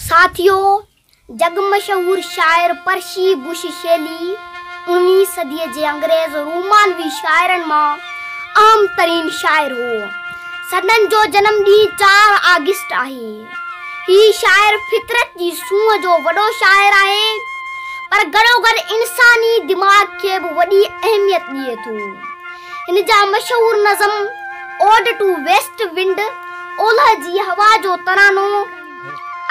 साथियों, जग मशहूर शायर पर्सी बुश शेली 19वीं सदी जे अंग्रेज रोमानवी शायरनि मां अहम तरीन शायर हो। सदन जो जन्म ॾींहुं 4 अगस्त आहे। ही शायर फितरत जी सूंह जो वॾो शायर आहे, पर गॾोगॾु इंसानी दिमाग़ खे बि वॾी अहमियत ॾिए थो। हिन जा मशहूर नज़म ओड टू वेस्ट विंड, ओलह जी हवा जो तरानो,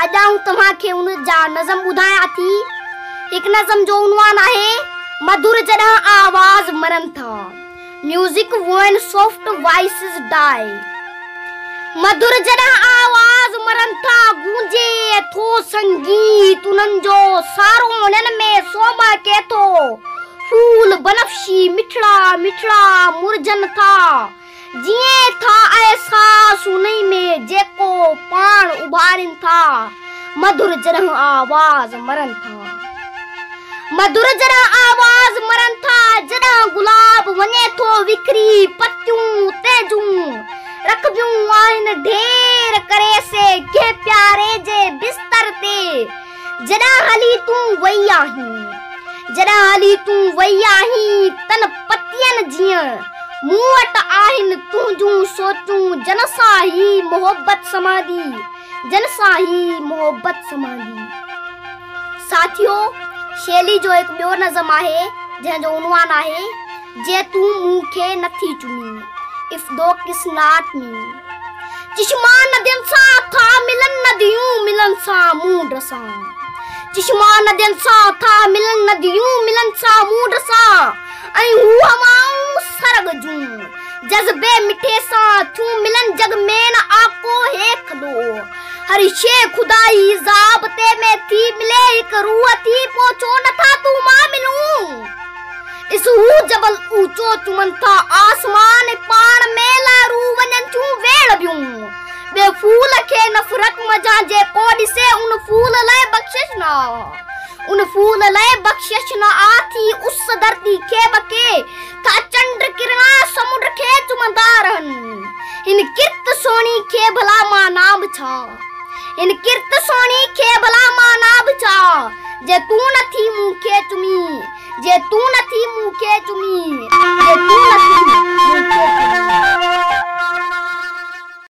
अॼु आऊं तव्हांखे उन जा नज़म ॿुधायां थी। हिकु नज़म जो उनवान आहे मधुर जॾहिं आवाज़ मरनि था, म्यूजिक व्हेन सॉफ्ट वॉइसेस डाई। मधुर जॾहिं आवाज़ मरनि था, गूंजे थो संगीत उन्हनि जो, सारो उन्हनि में सोमा के थो। फूल बनफशी मिठड़ा मिठड़ा मुरझनि था, जिए था एहसास उन्हीं में जेको पाण उभारनि था। मधुर जॾहिं आवाज़ मरनि था, मधुर जॾहिं आवाज़ मरनि था, जॾहिं गुलाब वञे थो विखरी, पतियूं तेजूं रखबियूं आहिनि ढेर करे से के प्यारे जे बिस्तर ते। जॾहिं हली तूं वई आहीं, जॾहिं हली तूं वई आहीं, तन पतियनि जीअं मूं वटि आहिनि तुंहिंजूं सोचूं, जन सां ही मोहब्बत समादी, जन सां ही मोहब्बत समादी। साथियों, शेली जो हिकु ॿियो नज़म आहे जंहिंजो उनवान आहे जे तूं मूंखे नथी चुनी, इफ दो किस नॉट मी। चश्मा नदियुनि सां था मिलन, नदियूं मिलन सां मूंड सां। चश्मा नदियुनि सां था मिलन, नदियूं मिलन सां मूंड सां। ऐं हू हवाऊं सरग जूं जज़्बे मिठे सां थियूं मिलन, जग में न आको हे खलो। हर शे खुदाई ज़ाब्ते में थी मिले, हिक रूह थी पहुचो नथा तूं मां मिलूं। इस हू जबल ऊंचो चुमन था आसमान, पाण में लारू वञनि थियूं वेड़ ॿियूं। ॿिए फूल खे नफ़रत मजा जे को ॾिसे, उन फूल लाइ बख़्शिश न, उन फूल लाइ बख़्शिश न आथी। उस धरती खे बके था चंड किरणा समुंड खे चुमंदा रहनि। हिन किरत सोणी खे भला मां नाम छा, हिन किरत सोणी खे भला मां नाम छा। जे तूं नथी मूंखे चुमी, जे तूं नथी मूंखे चुमी, जे तूं नथी मूंखे